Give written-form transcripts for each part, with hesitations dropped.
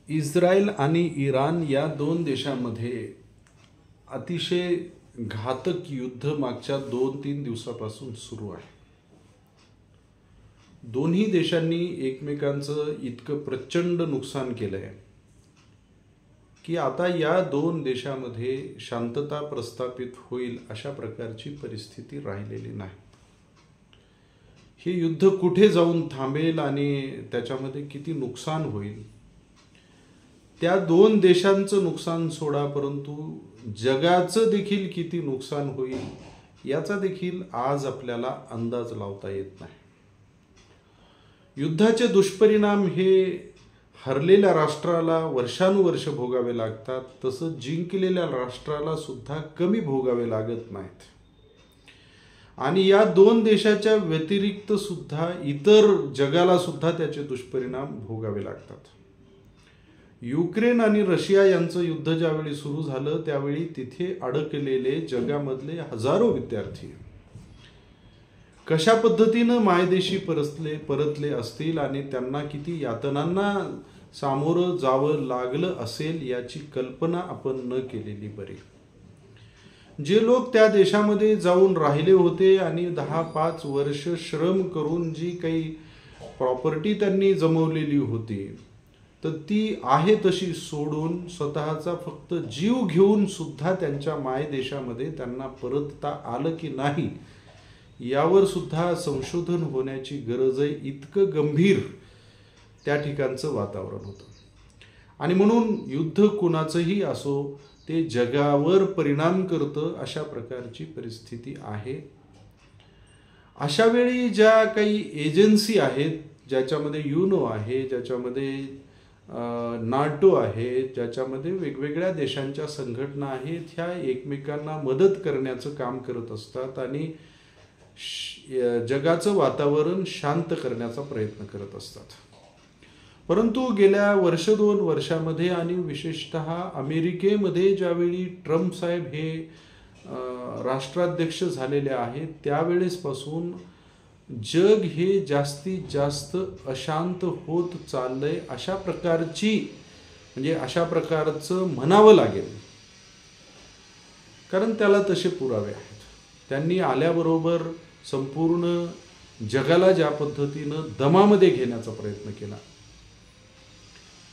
Israel आणि Iran या दोन देशांमध्ये अतिशय घातक युद्ध मागच्या 2-3 दिवसापासून सुरू आहे. दोन्ही देशांनी एकमेकांचं इतकं प्रचंड नुकसान केलंय की आता या दोन देशांमध्ये शांतता प्रस्थापित होईल अशा प्रकारची परिस्थिती राहिलेली नाही. हे युद्ध कुठे जाऊन थांबेल आणि त्याच्यामध्ये किती नुकसान होईल, त्या दोन देशांचं नुकसान सोडा, परंतु जगाचं देखील किती नुकसान होईल याचा देखील आज आपल्याला अंदाज लावता येत नाही. युद्धाचे दुष्परिणाम हे हरलेल्या राष्ट्राला वर्षानुवर्ष भोगावे लागतात, तसं जिंकलेल्या राष्ट्राला सुद्धा कमी भोगावे लागत नाहीत. आणि या दोन देशाच्या व्यतिरिक्त सुद्धा इतर जगाला सुद्धा त्याचे दुष्परिणाम भोगावे लागतात. युक्रेन आणि रशिया यांचं युद्ध ज्यावेळी सुरू झालं त्यावेळी तिथे अडकलेले जगामधले हजारो विद्यार्थी कशा पद्धतीनं मायदेशी परतले असतील आणि त्यांना किती यातनांना सामोरं जावं लागलं असेल याची कल्पना आपण न केलेली बरी. जे लोक त्या देशामध्ये जाऊन राहिले होते आणि 10-5 वर्ष श्रम करून जी काही प्रॉपर्टी त्यांनी जमवलेली होती तर ती आहे तशी सोडून स्वतःचा फक्त जीव घेऊन सुद्धा त्यांच्या मायदेशामध्ये त्यांना परतता आलं की नाही यावर सुद्धा संशोधन होण्याची गरज आहे. इतकं गंभीर त्या ठिकाणचं वातावरण होतं. आणि म्हणून युद्ध कुणाचंही असो ते जगावर परिणाम करतं अशा प्रकारची परिस्थिती आहे. अशा वेळी ज्या काही एजन्सी आहेत, ज्याच्यामध्ये युनो आहे, ज्याच्यामध्ये नाटो आहे, ज्याच्यामध्ये वेगवेगळ्या देशांच्या संघटना आहेत, ह्या एकमेकांना मदत करण्याचं काम करत असतात आणि जगाचं वातावरण शांत करण्याचा प्रयत्न करत असतात. परंतु गेल्या 1-2 वर्षामध्ये आणि विशेषतः अमेरिकेमध्ये ज्यावेळी ट्रम्प साहेब हे राष्ट्राध्यक्ष झालेले आहेत त्यावेळेसपासून जग हे जास्तीत जास्त अशांत होत चाललंय अशा प्रकारचं म्हणावं लागेल, कारण त्याला तसे पुरावे आहेत. त्यांनी आल्याबरोबर संपूर्ण जगाला ज्या पद्धतीनं दमामध्ये घेण्याचा प्रयत्न केला.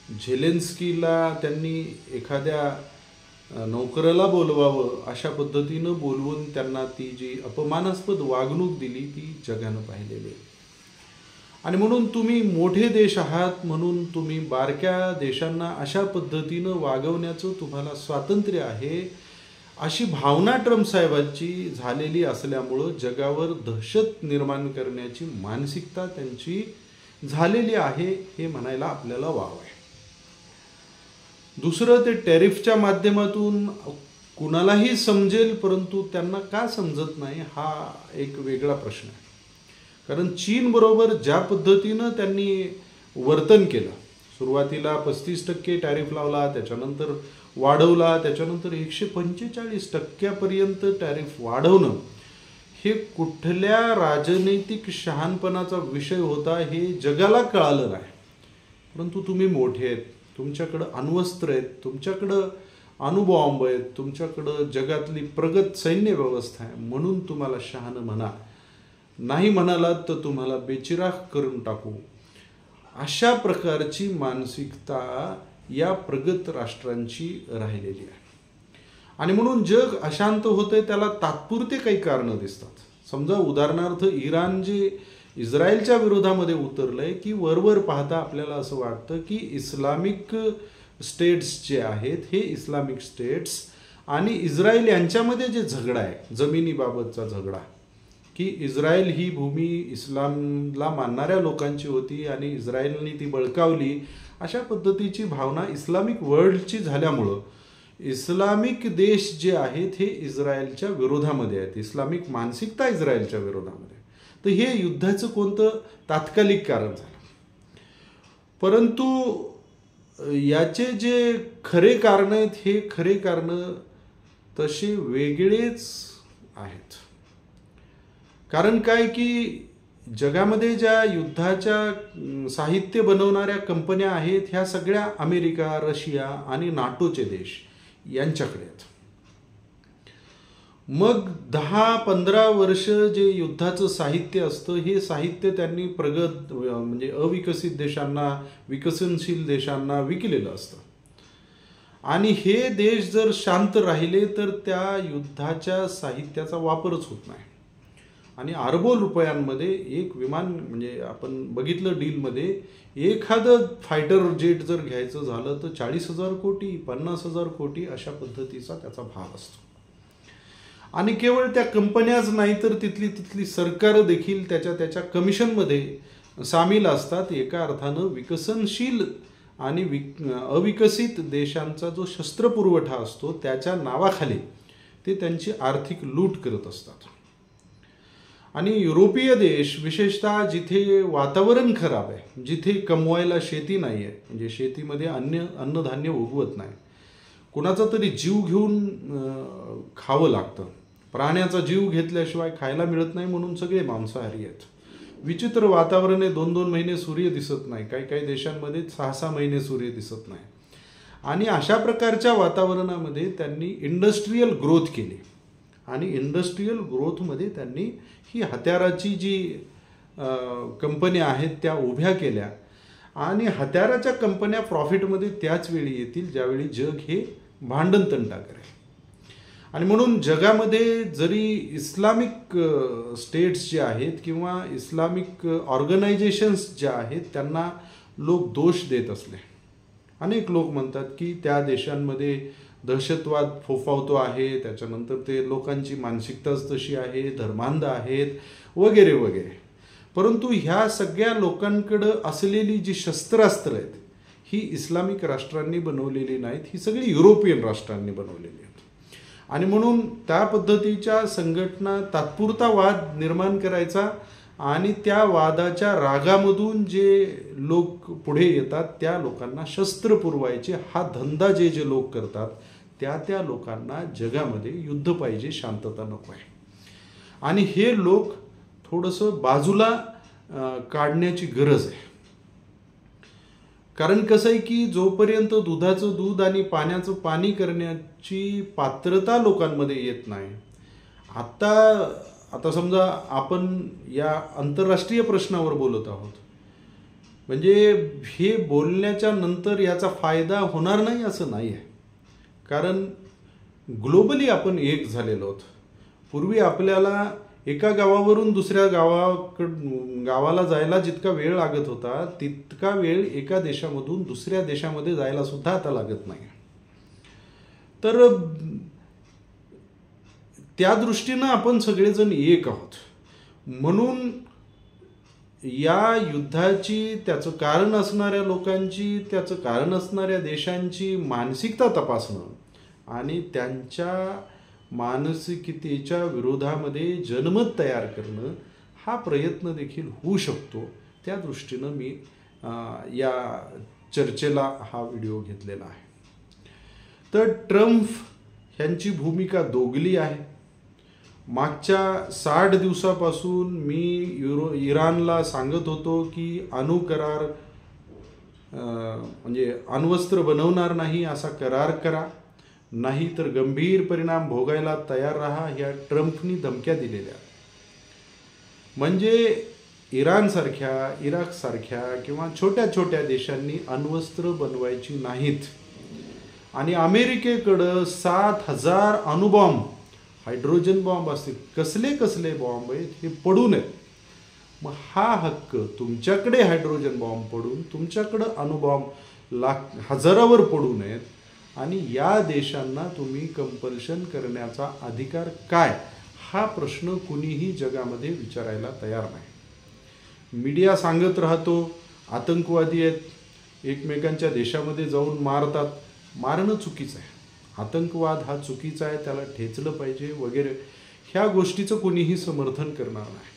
झेलेन्स्कीला त्यांनी एखाद्या नोकराला बोलवावं अशा पद्धतीनं बोलवून त्यांना ती जी अपमानास्पद वागणूक दिली ती जगानं पाहिलेली आहे. आणि म्हणून तुम्ही मोठे देश आहात म्हणून तुम्ही बारक्या देशांना अशा पद्धतीनं वागवण्याचं तुम्हाला स्वातंत्र्य आहे अशी भावना ट्रम्प साहेबांची झालेली असल्यामुळं जगावर दहशत निर्माण करण्याची मानसिकता त्यांची झालेली आहे हे म्हणायला आपल्याला वाव आहे. दुसरं, ते टॅरिफच्या माध्यमातून कुणालाही समजेल, परंतु त्यांना का समजत नाही हा एक वेगळा प्रश्न आहे. कारण चीनबरोबर ज्या पद्धतीनं त्यांनी वर्तन केलं, सुरुवातीला 35% टॅरिफ लावला, त्याच्यानंतर वाढवला, त्याच्यानंतर 145% टॅरिफ वाढवणं हे कुठल्या राजनैतिक शहाणपणाचा विषय होता हे जगाला कळालं नाही. परंतु तुम्ही मोठे आहेत, तुमच्याकडं अण्वस्त्र आहेत, तुमच्याकडं अणुबॉम्ब आहेत, तुमच्याकडं जगातली प्रगत सैन्य व्यवस्था आहे, म्हणून तुम्हाला शहाणं म्हणा, नाही म्हणालात तर तुम्हाला बेचिराख करून टाकू, अशा प्रकारची मानसिकता या प्रगत राष्ट्रांची राहिलेली आहे. आणि म्हणून जग अशांत होतंय त्याला तात्पुरते काही कारणं दिसतात. समजा उदाहरणार्थ इराण जे इस्रायलच्या विरोधामध्ये उतरलंय की वरवर पाहता आपल्याला असं वाटतं की इस्लामिक स्टेट्स जे आहेत हे इस्लामिक स्टेट्स आणि इस्रायल यांच्यामध्ये जे झगडा आहे, जमिनीबाबतचा झगडा, की इस्रायल ही भूमी इस्लामला मानणाऱ्या लोकांची होती आणि इस्रायलने ती बळकावली, अशा पद्धतीची भावना इस्लामिक वर्ल्डची झाल्यामुळं इस्लामिक देश जे आहेत हे इस्रायलच्या विरोधामध्ये आहेत, इस्लामिक मानसिकता इस्रायलच्या विरोधामध्ये. तर हे युद्धाचं कोणतं तात्कालिक कारण झालं. परंतु याचे जे खरे कारण आहेत हे खरे कारण तसे वेगळेच आहेत. कारण काय की जगामध्ये ज्या युद्धाच्या साहित्य बनवणाऱ्या कंपन्या आहेत ह्या सगळ्या अमेरिका, रशिया आणि नाटोचे देश यांच्याकडे आहेत. मग 10-15 वर्ष जे युद्धाचं साहित्य असतं हे साहित्य त्यांनी प्रगत म्हणजे अविकसित देशांना, विकसनशील देशांना विकलेलं असतं. आणि हे देश जर शांत राहिले तर त्या युद्धाच्या साहित्याचा वापरच होत नाही. आणि अरबो रुपयांमध्ये एक विमान म्हणजे आपण बघितलं डीलमध्ये एखादं फायटर जेट जर घ्यायचं झालं तर 40,000 कोटी, 50,000 कोटी अशा पद्धतीचा त्याचा भाव असतो. आणि केवळ त्या कंपन्याच नाही तर तिथली सरकारं देखील त्याच्या कमिशनमध्ये सामील असतात. एका अर्थानं विकसनशील आणि अविकसित देशांचा जो शस्त्रपुरवठा असतो त्याच्या नावाखाली ते त्यांची आर्थिक लूट करत असतात. आणि युरोपीय देश विशेषतः जिथे वातावरण खराब आहे, जिथे कमवायला शेती नाही आहे, म्हणजे शेतीमध्ये अन्नधान्य उगवत नाही, कुणाचा तरी जीव घेऊन खावं लागतं, प्राण्याचा जीव घेतल्याशिवाय खायला मिळत नाही म्हणून सगळे मांसाहारी आहेत. विचित्र वातावरण आहे, 2-2 महिने सूर्य दिसत नाही, काही देशांमध्ये 6-6 महिने सूर्य दिसत नाही. आणि अशा प्रकारच्या वातावरणामध्ये त्यांनी इंडस्ट्रीयल ग्रोथ केली. आणि इंडस्ट्रीयल ग्रोथमध्ये त्यांनी ही हत्याराची जी कंपन्या आहेत त्या उभ्या केल्या. आणि हत्याराच्या कंपन्या प्रॉफिटमध्ये त्याच वेळी येतील ज्यावेळी जग हे भांडणतंटा करेल. आणि म्हणून जगामध्ये जरी इस्लामिक स्टेट्स जे आहेत किंवा इस्लामिक ऑर्गनायझेशन्स ज्या आहेत त्यांना लोक दोष देत असले, अनेक लोक म्हणतात की त्या देशांमध्ये दहशतवाद फोफावतो आहे, त्याच्यानंतर ते लोकांची मानसिकताच तशी आहे, धर्मांध आहेत वगैरे वगैरे. परंतु ह्या सगळ्या लोकांकडं असलेली जी शस्त्रास्त्र आहेत ही इस्लामिक राष्ट्रांनी बनवलेली नाहीत, ही सगळी युरोपियन राष्ट्रांनी बनवलेली आहेत. आणि म्हणून त्या पद्धतीच्या संघटना तात्पुरता वाद निर्माण करायचा आणि त्या वादाच्या रागामधून जे लोक पुढे येतात त्या लोकांना शस्त्र पुरवायचे हा धंदा जे लोक करतात त्या लोकांना जगामध्ये युद्ध पाहिजे, शांतता नको आहे. आणि हे लोक थोडंसं बाजूला काढण्याची गरज आहे. कारण कसं आहे की जोपर्यंत दुधाचं दूध आणि पाण्याचं पाणी करण्याची पात्रता लोकांमध्ये येत नाही, आता समजा आपण या आंतरराष्ट्रीय प्रश्नावर बोलत आहोत, म्हणजे हे बोलण्याच्या नंतर याचा फायदा होणार नाही असं नाही आहे. कारण ग्लोबली आपण एक झालेलो आहोत. पूर्वी आपल्याला एका गावावरून दुसऱ्या गावाला जायला जितका वेळ लागत होता तितका वेळ एका देशामधून दुसऱ्या देशामध्ये जायला सुद्धा आता लागत नाही. तर त्या दृष्टीनं आपण सगळेजण एक आहोत. म्हणून या युद्धाची, त्याचं कारण असणाऱ्या लोकांची, त्याचं कारण असणाऱ्या देशांची मानसिकता तपासणं आणि त्यांच्या मानसिकतेच्या विरोधामध्ये जनमत तयार करणं हा प्रयत्न देखील होऊ शकतो. त्या दृष्टीनं मी या चर्चेला हा व्हिडिओ घेतलेला आहे. तर ट्रम्प यांची भूमिका दोगली आहे. मागच्या 60 दिवसापासून मी इराणला सांगत होतो की अणुकरार म्हणजे अण्वस्त्र बनवणार नाही असा करार करा, नाही तर गंभीर परिणाम भोगायला तयार राहा, ह्या ट्रम्पनी धमक्या दिलेल्या. म्हणजे इराणसारख्या, इराकसारख्या किंवा छोट्या छोट्या देशांनी अण्वस्त्र बनवायची नाहीत. आणि अमेरिकेकडं 7,000 अणुबॉम्ब, हायड्रोजन बॉम्ब असतील, कसले बॉम्ब आहेत हे पडून आहेत. मग हा हक्क तुमच्याकडे हायड्रोजन बॉम्ब पडून, तुमच्याकडं अणुबॉम्ब हजारावर पडू नयेत आणि या देशांना तुम्ही कंपल्शन करण्याचा अधिकार काय, हा प्रश्न कुणीही जगामध्ये विचारायला तयार नाही. मीडिया सांगत राहतो आतंकवादी आहेत, एकमेकांच्या देशामध्ये जाऊन मारतात. मारणं चुकीचं आहे, आतंकवाद हा चुकीचा आहे, त्याला ठेचलं पाहिजे वगैरे, ह्या गोष्टीचं कोणीही समर्थन करणार नाही.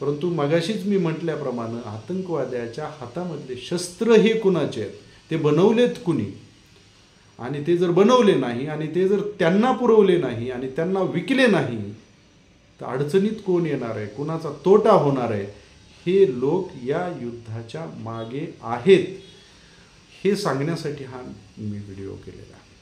परंतु मगाशीच मी म्हटल्याप्रमाणे आतंकवाद्याच्या हातामधले शस्त्र हे कुणाचे आहेत, ते बनवलेत कुणी, आणि ते जर बनवले नाही आणि ते जर त्यांना पुरवले नाही आणि त्यांना विकले नाही तर अडचणीत कोण येणार आहे, कुणाचा तोटा होणार आहे, हे लोक या युद्धाच्या मागे आहेत हे सांगण्यासाठी हा मी व्हिडिओ केलेला आहे.